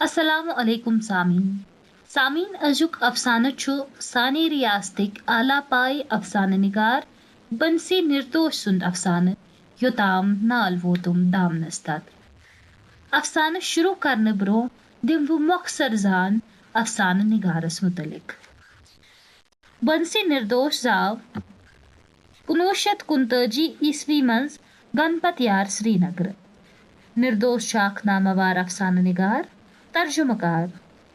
السلام علیکم سامعین أزیُک افسانہٕ چھُ سانہِ رِیاستٕکۍ اعلیٰ پاے افسانہٕ نِگار بنسی نِردوش سُنٛد افسانہٕ یوٚتام نال ووتُم دامنس تل افسانہٕ شروٗع کرنہٕ برٛونٛہہ دِمہٕ بہٕ مۄخصر زان افسانہٕ نِگارس مُتعلق بنسی نِردوش زاو 1939 منٛز گنپت یار سرینگر نِردوش چھُ اکھ ناماوار افسانہٕ نِگار ترجمہٕ کار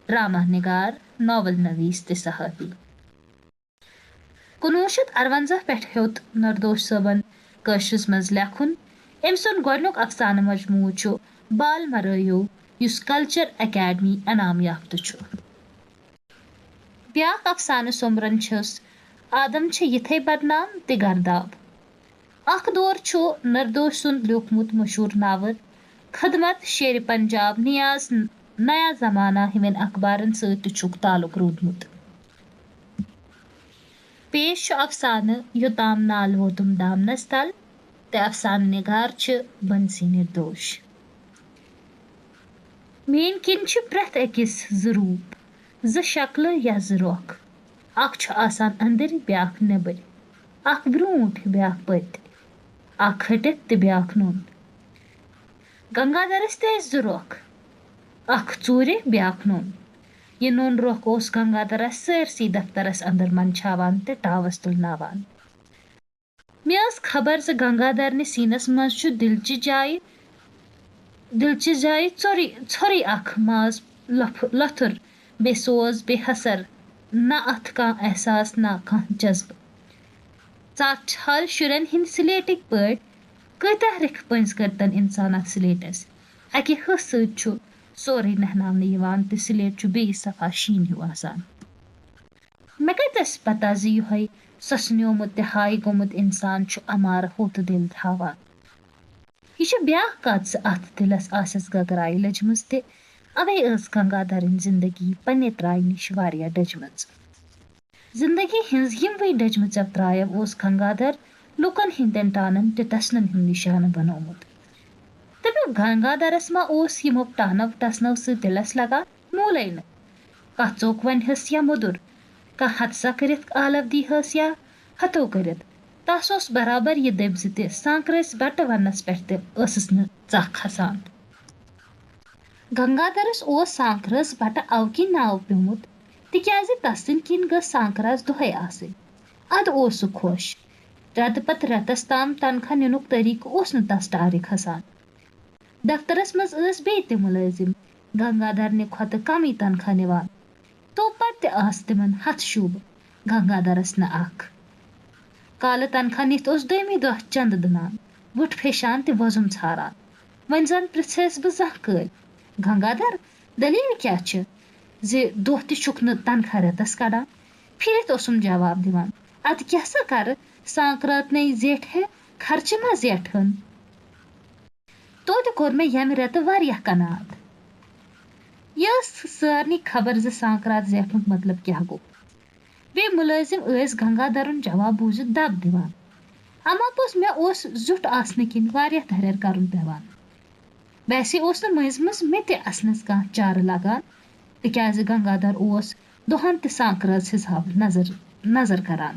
ڈرامہ نِگار ناول نویس تہٕ صحافی 1958 پٮ۪ٹھ ہیوٚت نِردوش صٲبن کٲشرِس منٛز لیکھُن أمۍ سُنٛد گۄڈنیُک افسانہٕ مجموٗعہٕ چھُ بال مرٲیو یُس کلچر اکیڈمی انعام یافتہٕ چھُ بیاکھ افسانہٕ سومبرن چھُس آدم چھِ یِتھے بدنام تہِ گرداب اکھ دور چھُ نِردوش سُنٛد لیوٗکھمُت مشہوٗر ناول خدمت شیرِ پنجاب نیاز نیا زمانہ ہِوٮ۪ن اخبارن سۭتۍ تہِ چھُکھ تعلُق روٗدمُت پیش چھُ افسانہٕ یوٚتام نال ووتُم دامنس تل تہٕ افسانہٕ نِگار چھِ بنسی نِردوش میٲنۍ کِنۍ چھِ پرٛٮ۪تھ أکِس زٕ روٗپ زٕ شکلہٕ یا زٕ رۄخ اکھ چھُ آسان أنٛدٕرۍ بیٛاکھ نیٚبٕرۍ اکھ برٛونٛٹھ بیٛاکھ پٔتۍ اکھ کھٔٹِتھ تہٕ بیٛاکھ نوٚن گنگادرس تہِ ٲسۍ زٕ رۄخ اکھ ژوٗرِ بیٛاکھ نوٚن یہِ نوٚن رۄخ اوس گنگادرس سٲرسٕے دفترس انٛدر منٛچھاوان تہٕ ٹاوس تُلناوان مےٚ ٲس خبر زِ گنگادرنہِ سیٖنس منٛز چھُ دِلچہِ جایہِ ژھۄرٕے اکھ ماز لۄتھُر بیٚیہِ سوز بیٚیہِ حسر نہ اتھ کانٛہہ احساس نہ کانٛہہ جذبہٕ ژاٹھ حال شُرٮ۪ن ہٕنٛدۍ سلیٹٕکۍ پٲٹھۍ کۭتیاہ رِکھ پٔنٛزۍ کٔرتن اِنسان اتھ سلیٹس اکہِ ہٕس سۭتۍ چھُ سورُے نہناونہٕ یِوان تہٕ سلیٹ چھُ بیٚیہِ صفا شیٖن ہیوٗ آسان مےٚ کتہِ ٲس پتہ زِ یِہوے سۄسنیومُت تہٕ ہاے گوٚمُت اِنسان چھُ امارٕ ہوٚت دِل تھاوان یہِ چھِ بیٛاکھ کتھ زِ اتھ دِلس آسٮ۪س گگرایہِ لٔجمٕژ تہِ اوے ٲس گنگادرٕنۍ زندگی پننہِ ترایہِ نِش واریاہ ڈٔجمٕژ زندگی ہٕنٛز یِموٕے ڈٔجمٕژو ترایو اوس گنگادر لُکن ہٕنٛدٮ۪ن ٹانن تہٕ ٹسنن ہُنٛد نِشانہٕ بنومُت دٔپِو گنگادرس ما اوس یِمو ٹانو ٹسنو سۭتۍ دِلس لگان موٗلے نہٕ کانٛہہ ژوٚک ونہِ ہس یا موٚدُر کانٛہہ حدسا کٔرِتھ آلودی ہس یا ہتو کٔرِتھ تس اوس برابر یہِ دٔبۍ زِ تہِ سانکرٲسۍ بٹہٕ وننس پٮ۪ٹھ تہِ ٲسٕس نہٕ ژکھ کھسان گنگادرس اوس سانکرٲس بٹہٕ اَوٕ کِنۍ ناو پیومُت تِکیازِ تسٕنٛدۍ کِنۍ گٔژھ سانکراس دۄہے آسٕنۍ ادٕ اوس سُہ خۄش رٮ۪تہٕ پتہٕ رٮ۪تس تام تنخواہ نِنُک طٔریٖقہٕ اوس نہٕ تس ٹارِ کھسان دفترس منٛز ٲسۍ بیٚیہِ تہِ مُلٲزِم گنگادرنہِ کھۄتہٕ کمٕے تنخواہ نِوان توپت تہِ آسہٕ تِمن ہتھ شوٗبہٕ گنگادرس نہٕ اکھ کالہٕ تنخواہ نِتھ اوس دوٚیمہِ دۄہ چندٕ دٕنان وٕٹھ پھیشان تہٕ وۄزُم ژھاران وۄنۍ زن پرژھیس بہٕ زانٛہہ کٲلۍ گنگادر دٔلیٖل کیٛاہ چھِ زِ دۄہ تہِ چھُکھ نہٕ تنخواہ رٮ۪تس کڑان پھِرِتھ اوسُم جواب دِوان ادٕ کیٛاہ سا کرٕ سانکراتنے زیٹھِ خرچہٕ ما زیٹھٕن توتہِ کوٚر مےٚ ییٚمہِ رٮ۪تہٕ واریاہ کناعت یہِ ٲس سارنٕے خبر زِ سانکرات زیٹھنُک مطلب کیٛاہ گوٚو بیٚیہِ مُلٲزِم ٲسۍ گنگادرُن جواب بوٗزِتھ دب دِوان اما پوٚز مےٚ اوس زیُٹھ آسنہٕ کِنۍ واریاہ دٔریر کرُن پیٚوان ویسے اوس نہٕ مٔنٛزۍ منٛز مےٚ تہِ اسنس کانٛہہ چارٕ لگان تِکیازِ گنگادر اوس دۄہن تہِ سانکرٲژ حساب نظر کران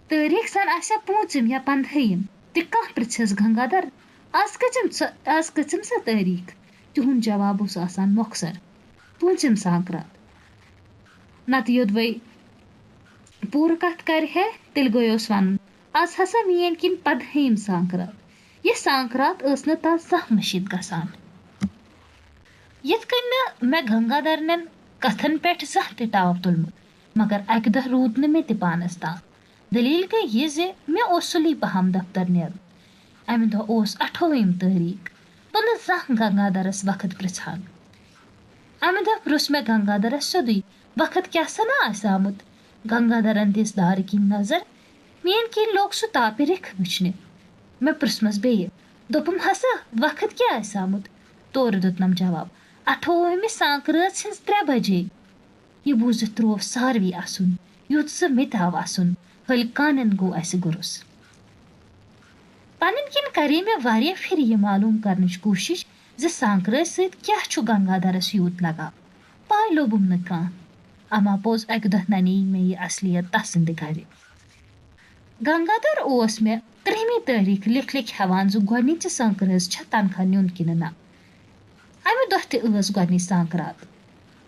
تٲریٖخ زن آسیا 5 یا 15 تہِ کانٛہہ پرژھٮ۪س گنگادر آز کٔژِم سا تٲریٖخ تِہُنٛد جواب اوس آسان مۄخصر 5 سانکرات نتہٕ یوٚدوے پوٗرٕ کتھ کرِ ہے تیٚلہِ گوٚیوس ونُن آز ہسا میٲنۍ کِنۍ 15 سانکرات یہِ سانکرات ٲس نہٕ تس زانٛہہ مٔشِد گژھان یِتھ کٔنۍ نہٕ مےٚ گنگادرنٮ۪ن کتھن پٮ۪ٹھ زانٛہہ تہِ ٹاو تُلمُت مگر اکہِ دۄہ روٗد نہٕ مےٚ تہِ پانس تام دٔلیٖل گٔے یہِ زِ مےٚ اوس سُلی پہم دفتر نیرُن امہِ دۄہ اوس 28 تٲریٖخ بہٕ نہٕ زانٛہہ گنگادرس وقت پرژھان امہِ دۄہ پرُژھ مےٚ گنگادرس سیوٚدُے وقت کیٛاہ سا نہ آسہِ آمُت گنگادرن دِژ دارِ کِنۍ نظر میٲنۍ کِنۍ لوٚگ سُہ تاپہِ رِکھ وٕچھنہِ مےٚ پرژھمس بیٚیہِ دوٚپُم ہسا وقت کیٛاہ آسہِ آمُت تورٕ دیُتنم جواب 28 سانکرٲژ ہِنٛز 3 بجے یہِ بوٗزِتھ تروو ساروٕے اسُن یُتھ زِ مےٚ تہِ آو اسُن ہلۍ کانٮ۪ن گوٚو اسہِ گُرُس پنٕنۍ کِنۍ کرے مےٚ واریاہ پھِرِ یہِ معلوٗم کرنٕچ کوٗشش زِ سانکرٲژ سۭتۍ کیٛاہ چھُ گنگادرس یوٗت لگاو پاے لوٚبُم نہٕ کانٛہہ اما پوٚز اکہِ دۄہ ننی مےٚ یہِ اصلیت تسٕنٛدِ گرِ گنگادر اوس مےٚ 13 تٲریٖخ لیکھ ہٮ۪وان زِ گۄڈنِچہِ سانکرٲژ چھےٚ تنخواہ نیُن کِنہٕ نہ امہِ دۄہ تہِ ٲس گۄڈنِچ سانکرات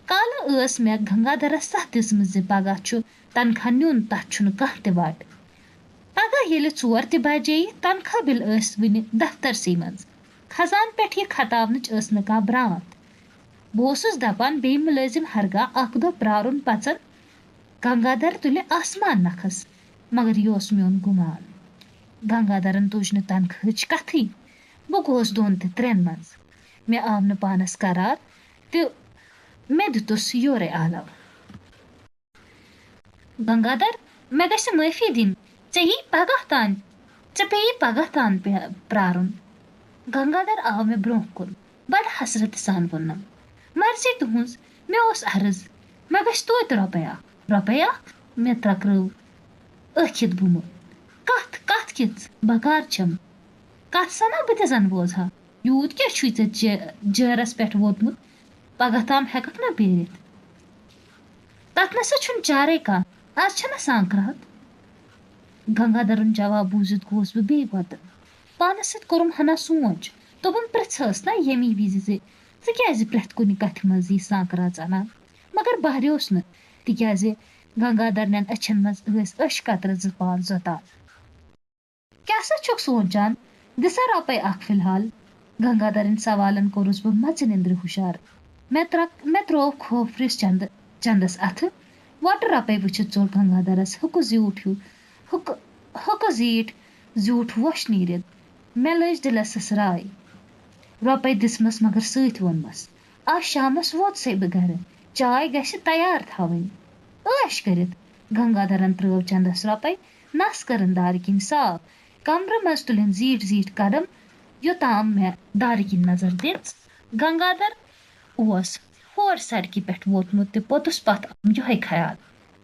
کالہٕ ٲس مےٚ گنگادرس سَتھ دِژمٕژ زِ پگاہ چھُ تنخواہ نیُن تتھ چھُنہٕ کانٛہہ تہِ وٹ پگاہ ییٚلہِ 4 تہِ بجے تنخواہ بِل ٲسۍ وٕنہِ دفترسٕے منٛز خزان پٮ۪ٹھ یہِ خطاونٕچ ٲس نہٕ کانٛہہ برٛانٛتھ بہٕ اوسُس دپان بیٚیہِ مُلٲزِم ہرگاہ اکھ دۄہ پرٛارُن پژن گنگادر تُلہِ آسمان نکھس مگر یہِ اوس میون گُمان گنگادرن تُج نہٕ تنخواہٕچ کتھٕے بہٕ گوس 2 تہٕ 3 منٛز مےٚ آو نہٕ پانس قرار تہٕ مےٚ دِتُس یورے آلو گنگادر مےٚ گژھِ معٲفی دِنۍ ژےٚ پیٚیی پگاہ تان پرٛارُن گنگادر آو مےٚ برٛونٛہہ کُن بڑٕ حسرتہٕ سان ووٚنُم مرضی تُہنٛز مےٚ اوس عرض مےٚ گژھِ توتہِ رۄپے اکھ مےٚ ترٛکرٲو ٲکھِتھ بُمہٕ کتھ کِژھ بکار چھم کتھ سنا بہٕ تہِ زن بوزہا یوٗت کیٛاہ چھُے ژےٚ جٲرس پٮ۪ٹھ ووتمُت پگاہ تام ہٮ۪ککھ نا پیٖرِتھ تتھ نسا چھُنہٕ چارے کانٛہہ آز چھنہ سانکرات گنگادرن جواب بوٗزِتھ گوس بہٕ بیٚیہِ وۄتن پانس سۭتۍ کوٚرُم ہنا سونٛچ دوٚپُن پرژھہس نا ییٚمی وِزِ زِ ژٕ کیٛازِ پرٛٮ۪تھ کُنہِ کتھِ منٛز یی سانکرات ژانان مگر بہریوس نہٕ تِکیٛازِ گنگادرنٮ۪ن أچھن منٛز ٲسۍ أچھ قطرٕ 2-5 زۄتان کیٛاہ سا چھُکھ سونٛچان دِسا رۄپے اکھ فِلحال گنگادرن سوالن کوٚرُس بہٕ مژِ نِندرِ ہُشار مےٚ تروو کھوفرِس چندس اَتھٕ وۄٹہٕ رۄپے وٕچھِتھ ژوٚل گنگادرس ہُکہٕ زیٖٹھ زیوٗٹھ ووٚش نیٖرِتھ مےٚ لٔج دِلس سٕسراے رۄپے دِژمس مگر سۭتۍ ووٚنمس آز شامس ووتسَے بہٕ گرٕ چاے گژھِ تیار تھاوٕنۍ عٲش کٔرِتھ گنگادرن ترٲو چندس رۄپے نس کٔرٕن دارِ کِنۍ صاف کمرٕ منٛز تُلِن زیٖٹھ قدم یوٚتام مےٚ دارِ کِنۍ نظر دِژ گنگادر اوس ہور سڑکہِ پٮ۪ٹھ ووتمُت تہٕ پوٚتُس پتھ آم یِہوے خیال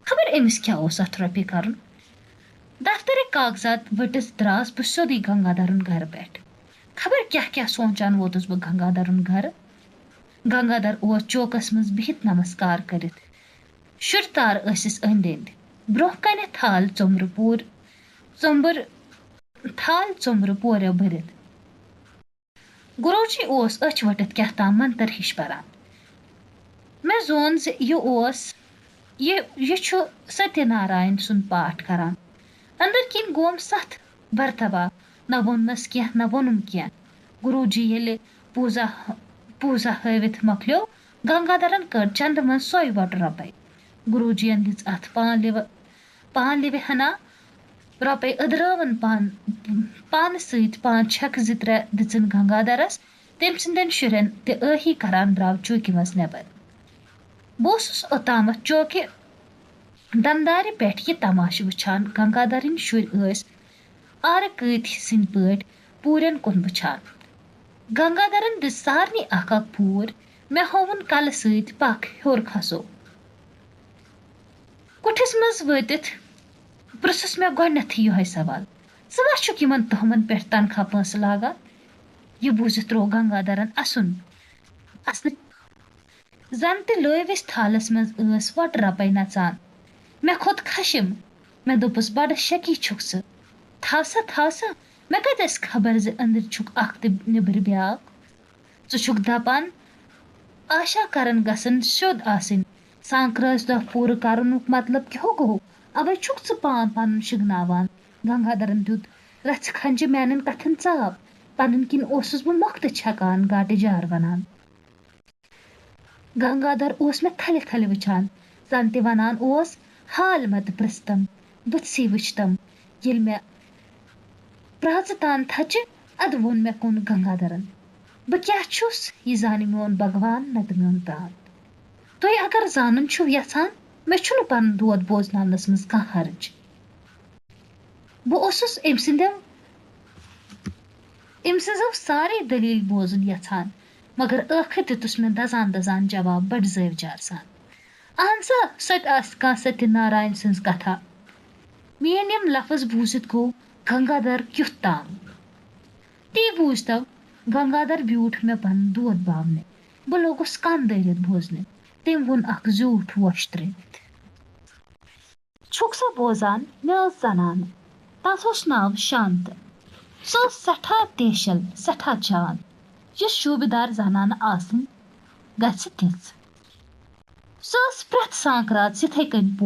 خبر أمِس کیٛاہ اوس اتھ رۄپیہِ کرُن دفترٕکۍ کاغذات ؤٹِتھ دراس بہٕ سیوٚدُے گنگادرن گرٕ پٮ۪ٹھ خبر کیٛاہ سونٛچان ووتُس بہٕ گنگادرن گرٕ گنگادر اوس چوکس منٛز بِہِتھ نمسکار کٔرِتھ شُرۍ تار ٲسِس أنٛدۍ أنٛدۍ برٛونٛہہ کنہِ تھال ژوٚمبرٕ پوریو بٔرِتھ گُروجی اوس أچھ ؤٹِتھ کیٛاہ تام منتر ہِش پران مےٚ زون زِ یہِ چھُ ستیہ ناراین سُنٛد پاٹھ کران أنٛدٕرۍ کِنۍ گوم 7 برتبا نہ ووٚننس کینٛہہ نہ ووٚنُم کینٛہہ گُروجی ییٚلہِ پوٗزا ہٲوِتھ مۄکلیو گنگادرن کٔڑ چندٕ منٛز سۄے وۄٹہٕ رۄپے گُروجین دِژ اتھ پانلِوِ ہنا رۄپے أدرٲوٕن پانہٕ سۭتۍ 5 چھکہٕ 2-3 دِژٕن گنگادرس تٔمۍ سٕنٛدٮ۪ن شُرٮ۪ن تہِ ٲہی کران درٛاو چوکہِ منٛز نٮ۪بر بہٕ اوسُس اوٚتامتھ چوکہِ دمدارِ پٮ۪ٹھ یہِ تماشہٕ وٕچھان گنگادرٕنۍ شُرۍ ٲسۍ آرٕ کۭتۍ سٕنٛدۍ پٲٹھۍ پوٗرٮ۪ن کُن وٕچھان گنگادرن دِژ سارنٕے اکھ پوٗر مےٚ ہووُن کلہٕ سۭتۍ پکھ ہیوٚر کھسو کُٹھِس منٛز وٲتِتھ پرٛژھُس مےٚ گۄڈنیتھٕے یِہوے سوال ژٕ ما چھُکھ یِمن تُہمن پٮ۪ٹھ تنخواہ پونٛسہٕ لاگان یہِ بوٗزِتھ تروو گنگادرن اَسُن زن تہِ لٲوِس تھالس منٛز ٲس وۄٹہٕ رۄپے نژان مےٚ کھوٚت خشم مےٚ دوٚپُس بڑٕ شکی چھُکھ ژٕ تھاو سا مےٚ کتہِ ٲسۍ خبر زِ أنٛدٕرۍ چھُکھ اکھ تہٕ نیٚبرٕ بیاکھ ژٕ چھُکھ دپان آشا کرن گژھن سیوٚد آسٕنۍ سانکرٲژ دۄہ پوٗرٕ کرنُک مطلب کیٛاہ گوٚو اوے چھُکھ ژٕ پان پنُن شِگناوان گنگادرن دیُت رژھِ کھنجہِ میانٮ۪ن کتھن ژاپ پنٕنۍ کِنۍ اوسُس بہٕ مۄکھتہٕ چھکان گاٹہٕ جار ونان گنگادر اوس مےٚ تھلہِ وٕچھان زن تہِ ونان اوس حال متہٕ پرٛژھتم بٕتھسٕے وٕچھتم ییٚلہِ مےٚ پرٛاژٕ تان تھچہِ ادٕ ووٚن مےٚ کُن گنگادرن بہٕ کیٛاہ چھُس یہِ زانہِ میون بھگوان نتہٕ میون پرٛان تُہۍ اگر زانُن چھُو یژھان مےٚ چھُنہٕ پنُن دود بوزناونس منٛز کانٛہہ حرج بہٕ اوسُس أمۍ سٕنٛزو سارے دٔلیٖل بوزُن یژھان مگر ٲخٕر دِتُس مےٚ دزان جواب بڑٕ زٲوِجار سان اہن سا سۄ تہِ آسہِ کانٛہہ ستیہ ناراین سٕنٛز کتھا میٲنۍ یِم لفظ بوٗزِتھ گوٚو گنگادر کیُتھ تام تی بوٗزتو گنگادر بیوٗٹھ مےٚ پنُن دود باونہِ بہٕ لوگُس کن دٲرِتھ بوزنہِ تٔمۍ ووٚن اکھ زیوٗٹھ وۄش ترٲوِتھ چھُکھ سا بوزان مےٚ ٲس زنانہٕ تتھ اوس ناو شانتہٕ سۄ ٲس سٮ۪ٹھاہ تیشل سٮ۪ٹھاہ چاند یُس شوٗبِدار زنانہٕ آسٕنۍ گژھِ تِژھ سۄ ٲس پرٛٮ۪تھ سانٛکراتھ یِتھٕے کٔنۍ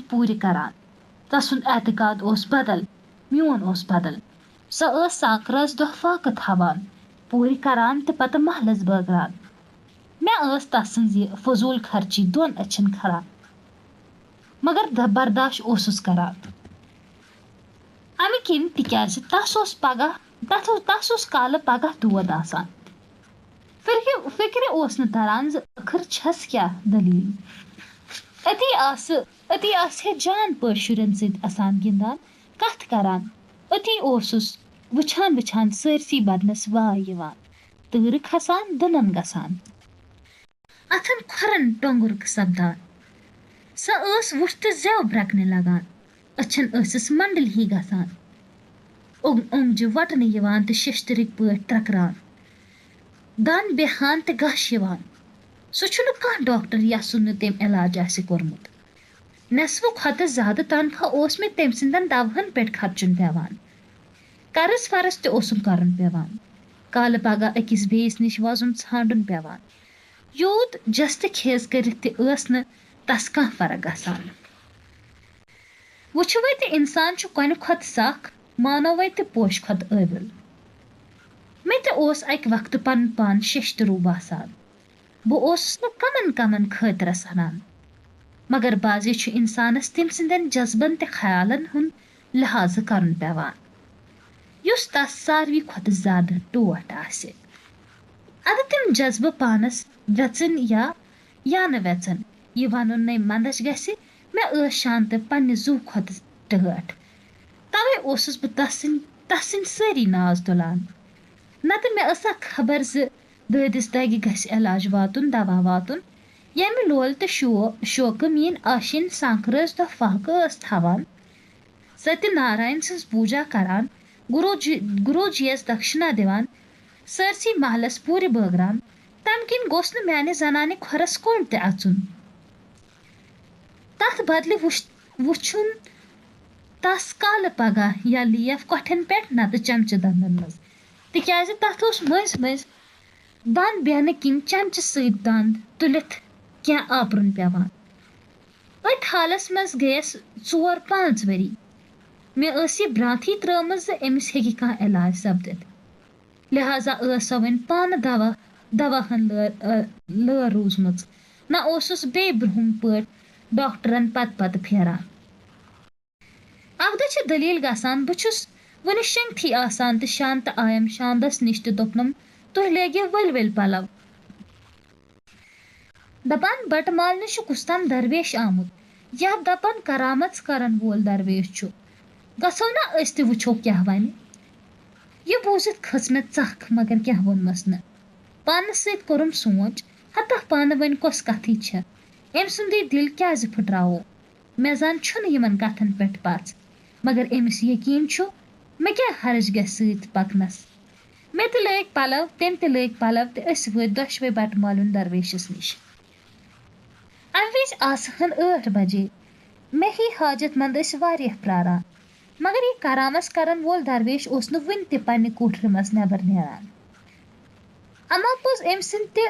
پوٗرِ کران تسُنٛد اعتقاد اوس بدل میون اوس بدل سۄ ٲس سانٛکراژ دۄہ فاقہٕ تھاوان پوٗرِ کران تہٕ پتہٕ محلس بٲگران مےٚ ٲس تس سٕنٛز یہِ فضوٗل خرچی دۄن أچھن کھران مگر برداش اوسُس کران امہِ کِنۍ تِکیازِ تس اوس کالہٕ پگہہ دود آسان فِکرِ اوس نہٕ تران زِ ٲخٕر چھس کیٛاہ دٔلیٖل أتی آسہِ ہے جان پٲٹھۍ شُرٮ۪ن سۭتۍ اسان گِنٛدان کتھ کران أتی اوسُس وٕچھان سٲرسٕے بدنس واے یِوان تۭرٕ کھسان دٕنن گژھان اتھن کھۄرن ٹۄنٛگُر سپدان سۄ ٲس وٕٹھتہٕ زٮ۪و برٛکنہِ لگان أچھن ٲسٕس منڈل ہی گژھان اوٚنٛگجہِ وٹنہٕ یِوان تہٕ ششتٕرٕکۍ پٲٹھۍ ترکران دن بیہان تہٕ گش یِوان سُہ چھُنہٕ کانٛہہ ڈاکٹر یسُن نہٕ تٔمۍ علاج آسہِ کوٚرمُت نٮ۪صفہٕ کھۄتہٕ زیادٕ تنخواہ اوس مےٚ تٔمۍ سٕنٛدٮ۪ن دوہن پٮ۪ٹھ خرچُن پیٚوان قرض فرض تہِ اوسُم کرُن پیٚوان کالہٕ پگہہ أکِس بیٚیِس نِش وۄزُم ژھانڈُن پیٚوان یوٗت جستہٕ کھیز کٔرِتھ تہِ ٲس نہٕ تس کانٛہہ فرق گژھان وٕچھوے تہِ اِنسان چھُ کۄنہِ کھۄتہٕ سکھ مانوے تہِ پوشہِ کھۄتہٕ ٲوِل مےٚ تہِ اوس اکہِ وقتہٕ پنُن پان شیشتروٗ باسان بہٕ اوسُس نہٕ کمن خٲطرٕ سنان مگر بازے چھُ اِنسانس تٔمۍ سٕنٛدٮ۪ن جذبن تہٕ خیالن ہُنٛد لحاظہٕ کرُن پیٚوان یُس تس ساروی کھۄتہٕ زیادٕ ٹوٹھ آسہِ اَدٕ تِم جذبہٕ پانس وٮ۪ژٕنۍ یا نہٕ وٮ۪ژٕنۍ یہِ ونُن نے منٛدچھ گژھِ مےٚ ٲس شانتہٕ پننہِ زُو کھۄتہٕ ٹٲٹھ توے اوسُس بہٕ تس سٕنٛدۍ سٲری ناز تُلان نتہٕ مےٚ ٲسا خبر زِ دٲدِس دگہِ گژھِ علاج واتُن دوا واتُن ییٚمہِ لول تہٕ شوقہٕ میٲنۍ آشِنۍ سانٛکھرٲژ دۄہ فاقہٕ ٲس تھاوان ستہِ ناراین سٕنٛز پوٗجا کران گُروٗ جِیس دکشنا دِوان سٲرسٕے محلس پوٗرِ بٲگران تمہِ کِنۍ گوٚژھ نہٕ میانہِ زنانہِ کھۄرس کوٚنڈ تہِ اژُن تتھ بدلہِ وٕچھُن تس کالہٕ پگہہ یا لیف کۄٹھٮ۪ن پٮ۪ٹھ نتہٕ چمچہٕ دندن منٛز تِکیازِ تتھ اوس مٔنٛزۍ مٔنٛزۍ دند بیہنہٕ کِنۍ چمچہٕ سۭتۍ دند تُلِتھ کینٛہہ آپرُن پیٚوان أتھۍ حالس منٛز گٔیس 4-5 ؤری مےٚ ٲس یہِ برٛانٛتھٕے ترٲومٕژ زِ أمِس ہیٚکہِ کانٛہہ علاج سپدِتھ لہذا ٲس سۄ وۄنۍ پانہٕ دواہن لٲر روٗزمٕژ نہ اوسُس بیٚیہِ برٛونٛہم پٲٹھۍ ڈاکٹرن پتہٕ پھیران اکھ دۄہ چھِ دٔلیٖل گژھان بہٕ چھُس وُنہِ شنٛگتھٕے آسان تہٕ شانتہٕ آیم شاندس نِش تہٕ دوٚپنم تُہۍ لٲگِو ؤلۍ پلو دپان بٹہٕ مالنہِ چھُ کُستام درویش آمُت یا دپان کرامژ کرن وول درویش چھُ گژھو نا أسۍ تہِ وٕچھو کیٛاہ وَنہِ یہِ بوٗزِتھ کھٔژ مےٚ ژکھ مگر کیٛاہ ووٚنمس نہٕ پانس سۭتۍ کوٚرُم سونٛچ ہتا پانہٕ ؤنۍ کۄس کتھٕے چھےٚ أمۍ سُنٛدٕے دِل کیٛازِ پھٕٹراوو مےٚ زن چھُنہٕ یِمن کتھن پٮ۪ٹھ پژھ مگر أمِس یقیٖن چھُ مےٚ کیٛاہ حرج گژھِ سۭتۍ پکنس مےٚ تہِ لٲگۍ پلو تٔمۍ تہِ لٲگۍ پلو تہٕ أسۍ وٲتۍ دۄشوے بٹہٕ مالیُن درویشس نِش امہِ وِزِ آسہٕ ہن 8 بجے مےٚ ہی حاجت منٛد ٲسۍ واریاہ پراران مگر یہِ کرامس کرن وول درویش اوس نہٕ وُنہِ تہِ پننہِ کوٹھرِ منٛز نٮ۪بر نیران اما پوٚز أمۍ سٕنٛدۍ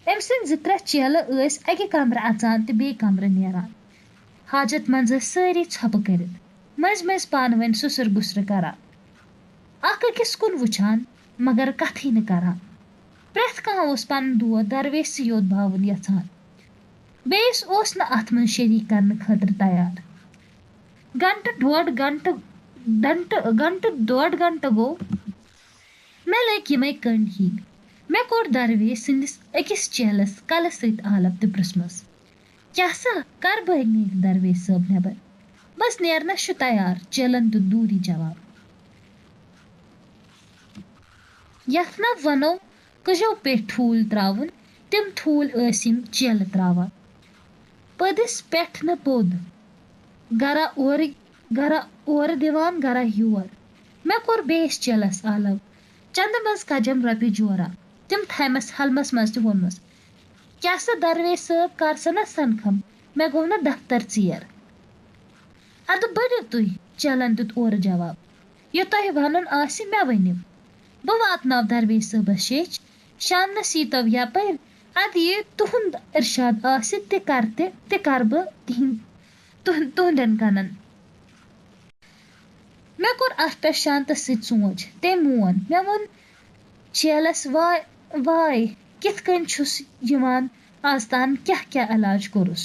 2-3 چیلہٕ ٲسۍ اکہِ کمرٕ اژان تہٕ بیٚیہِ کمرٕ نیران حاجت منٛز ٲسۍ سٲری ژھۄپہٕ کٔرِتھ مٔنٛزۍ مٔنٛزۍ پانہٕ ؤنۍ سُسر گُسرٕ کران اکھ أکِس کُن وٕچھان مگر کتھٕے نہٕ کران پرٛٮ۪تھ کانٛہہ اوس پنُن دود درویشسٕے یوت باوُن یژھان بیٚیِس اوس نہٕ اتھ منٛز شریٖک کرنہٕ خٲطرٕ تیار گنٹہٕ ڈۄڈ گنٹہٕ گوٚو مےٚ لٔگۍ یِمے کٔنڈۍ ہی مےٚ کوٚر درویش سٕنٛدِس أکِس چیلس کلہٕ سۭتۍ آلب تہٕ پرژھمس کیٛاہ سا کر بٲگۍ نیرِ درویش صٲب نٮ۪بر بس نیرنس چھُ تیار چیلن دیُت دوٗری جواب یتھ نہ ونو کٔجو پیٚٹھۍ ٹھوٗل تراوُن تِم ٹھوٗل ٲسۍ یِم چیلہٕ تراوان پٔدِس پٮ۪ٹھ نہٕ پوٚد گرا اورٕ دِوان گرا یور مےٚ کوٚر بیٚیِس چیلس آلو چندٕ منٛز کجم رۄپیہِ جورا تِم تھایمَس حلمس منٛز تہِ ووٚنمَس کیٛاہ سا درویش صٲب کر سا نا سنکھم مےٚ گوٚو نہٕ دفتر ژیر اَدٕ بٔرِو تُہۍ چلن دیُت اورٕ جواب یہِ تۄہہِ وَنُن آسہِ مےٚ ؤنِو بہٕ واتناو درویش صٲبس شیٚچھ شامنس ییٖتو یپٲرۍ اَدٕ یہِ تُہُنٛد اِرشاد آسہِ تہِ کر بہٕ تُہنٛدٮ۪ن کَنن مےٚ کوٚر اَتھ پٮ۪ٹھ شانتس سۭتۍ سونٛچ تٔمۍ مون مےٚ ووٚن چیلس واے کِتھ کٔنۍ چھُس یِوان آز تام کیٛاہ کیٛاہ علاج کوٚرُس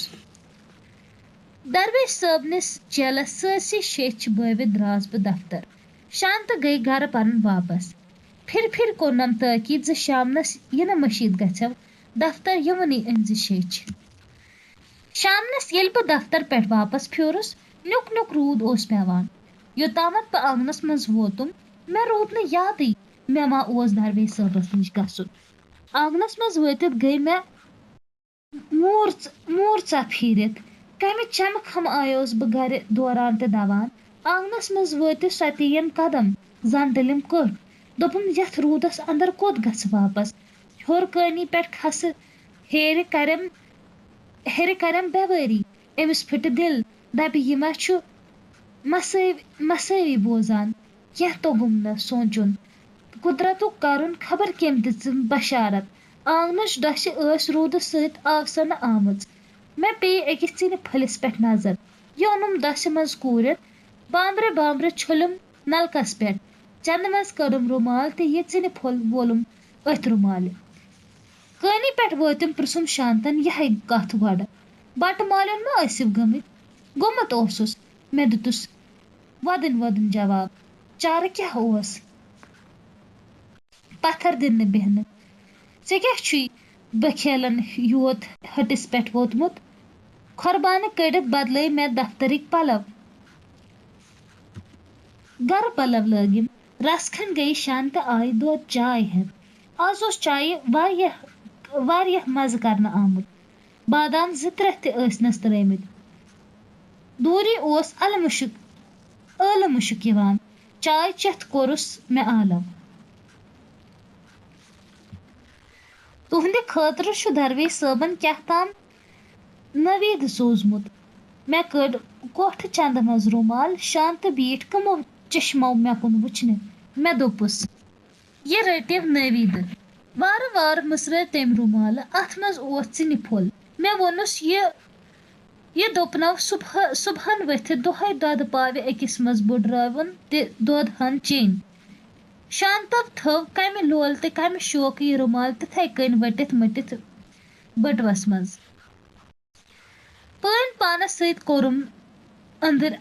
درویش صٲبنِس چیلس سٲرسٕے شیٚچھ بٲوِتھ درٛاس بہٕ دفتر شانتہٕ گٔیہِ گرٕ پنُن واپس پھِرِ کوٚرنم تٲکیٖد زِ شامنس یِنہٕ مٔشیٖد گژھو دفتر یِوُنٕے أنۍ زِ شیٚچھ شامنس ییٚلہِ بہٕ دفتر پٮ۪ٹھ واپس پھیوٗرُس نیُک روٗد اوس پیٚوان یوٚتامتھ بہٕ آنگنس منٛز ووتُم مےٚ روٗد نہٕ یادٕے مےٚ ما اوس درویش صٲبس نِش گژھُن آنگنس منٛز وٲتِتھ گٔیہِ مےٚ موٗرژا پھیٖرِتھ کمہِ چمہٕ کھم آیوس بہٕ گرِ دوران تہٕ دوان آنگنس منٛز وٲتِتھ سۄتیٚیَن قدم زن ڈٔلِم کٔٹھ دوٚپُم یتھ روٗدس اندر کوٚت گژھٕ واپس ہیوٚر کٲنی پٮ۪ٹھ کھسہٕ ہیرِ کرٮ۪م بیوٲری أمِس پھٕٹہِ دِل دپہِ یہِ ما چھُ مسٲوی بوزان کینٛہہ توٚگُم نہٕ سونٛچُن قُدرتُک کرُن خبر کٔمۍ دِژٕم بشارت آنگنٕچ دۄچھِ ٲس روٗدٕ سۭتۍ آوسنہٕ آمٕژ مےٚ پیٚیہِ أکِس ژِنہِ پھٔلِس پٮ۪ٹھ نظر یہِ اوٚنُم دۄچھِ منٛز کوٗرِتھ بامبرٕ چھُلُم نلکس پٮ۪ٹھ چندٕ منٛز کٔڑٕم رُمال تہٕ یہِ ژِنہِ پھوٚل وولُم أتھۍ رُمالہِ کٲنی پٮ۪ٹھ وٲتِم پرژھُم شانتن یِہے کتھ گۄڈٕ بٹہٕ مالیُن ما ٲسِو گوٚمُت اوسُس مےٚ دِتُس وۄدٕنۍ جواب چارٕ کیٛاہ اوس پتھر دِنہٕ بیہنہٕ ژےٚ کیٛاہ چھُے بکھیلن یوت ہٹِس پٮ۪ٹھ ووتمُت کھۄربانہٕ کٔڑِتھ بدلٲے مےٚ دفترٕکۍ پلو گرٕ پلو لٲگِم رس کھنٛڈ گٔیہِ شانتہٕ آیہِ دۄد چاے ہٮ۪تھ آز اوس چایہِ واریاہ مزٕ کرنہٕ آمُت بادام 2-3 تہِ ٲسنس ترٲمٕتۍ دوٗری اوس ٲلہٕ مُشُک یِوان چاے چٮ۪تھ کوٚرُس مےٚ آلو تُہنٛدِ خٲطرٕ چھُ درویش صٲبن کیٛاہ تام نویٖد سوٗزمُت مےٚ کٔڑ کوٹھٕ چندٕ منٛز رُمال شانتہٕ بیٖٹھ کٕمو چشمو مےٚ کُن وٕچھنہِ مےٚ دوٚپُس یہِ رٔٹِو نویٖدٕ وارٕ مٕژرٲے تٔمۍ رُمالہٕ اتھ منٛز اوس ژِنہِ پھوٚل مےٚ ووٚنُس یہِ دوٚپنو صُبحن ؤتھِتھ دۄہے دۄدٕ پاوِ أکِس منٛز بٕڈرٲوُن تہِ دۄد ہن چیٚنۍ شانتو تھٲو کمہِ لولہٕ تہٕ کمہِ شوقہٕ یہِ رُمال تِتھے کٔنۍ ؤٹِتھ مٔٹِتھ بٔٹوس منٛز پٲنۍ پانس سۭتۍ کوٚرُم أنٛدٕرۍ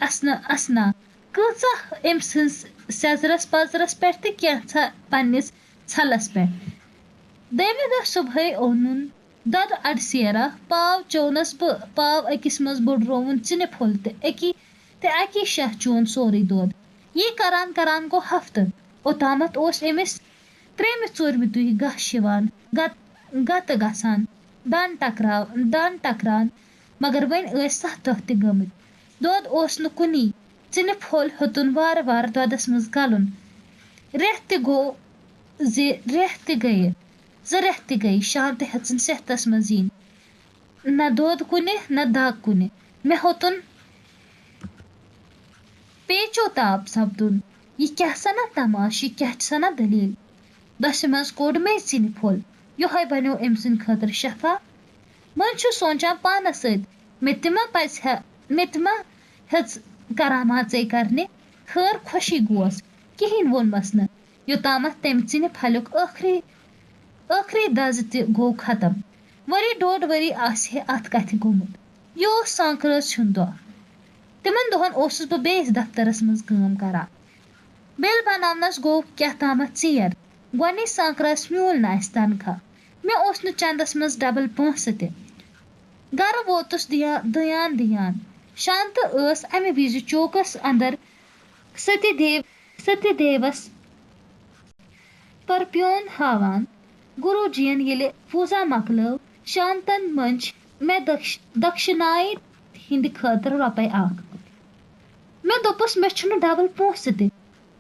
اسنا کۭژاہ أمۍ سٕنٛز سیزرس پزرس پٮ۪ٹھ تہٕ کینٛژھا پننِس ژھلس پٮ۪ٹھ دوٚیمہِ دۄہ صبحٲے اوٚنُن دۄدٕ اڈٕ سیرا پاو چوونس بہٕ پاو أکِس منٛز بٕڈرووُن ژِنہِ پھوٚل تہٕ اکی شاہ چون سورُے دۄد یی کران گوٚو ہفتہٕ اوٚتامتھ اوس أمِس 3-4 دُہۍ گاش یِوان گتہٕ گژھان دن ٹکران مگر وۄنۍ ٲسۍ 7 دۄہ تہِ گٔمٕتۍ دۄد اوس نہٕ کُنی ژِنہِ پھوٚل ہیوٚتُن وارٕ دۄدس منٛز گلُن 2 رٮ۪تھ تہِ گٔیہِ شانتہٕ ہٮ۪ژٕن صحتس منٛز یِنۍ نہ دۄد کُنہِ نہ دگ کُنہِ مےٚ ہیوٚتُن پیچو تاپ سپدُن یہِ کیٛاہ سنا تماش یہِ کیٛاہ سنا دٔلیٖل دۄچھِ منٛز کوٚڑ مے ژِنہِ پھوٚل یِہوے بنیو أمۍ سٕنٛدِ خٲطرٕ شفا وۄنۍ چھُ سونٛچان پانس سۭتۍ مےٚ تہِ ما ہیٚژ کراماژے کرنہِ خٲر خۄشی گوس کِہیٖنۍ ووٚنمس نہٕ یوٚتامتھ تٔمۍ ژِنہِ پھلِیُک ٲخری دزٕ تہِ گوٚو ختم 1.5 ؤری آسہِ ہے اتھ کتھِ گوٚمُت یہِ اوس سانٛکرٲژ ہُنٛد دۄہ تِمن دۄہن اوسُس بہٕ بیٚیِس دفترس منٛز کٲم کران بِل بناونس گوٚو کیٛاہ تامتھ ژیر گۄڈنِچ سانٛکراژ میوٗل نہٕ اسہِ تنخواہ مےٚ اوس نہٕ چندس منٛز ڈبل پونٛسہٕ تہِ گرٕ ووتُس دِیان شانتہٕ ٲس امہِ وِزِ چوکس اندر ستی دیوس پرپیوٗن ہاوان گُروٗ جِین ییٚلہِ پوٗزا مۄکلٲو شانتن منٛج مےٚ دکشنایہِ ہِنٛدِ خٲطرٕ رۄپے 1 مےٚ دوٚپُس مےٚ چھُنہٕ ڈبل پونٛسہٕ تہِ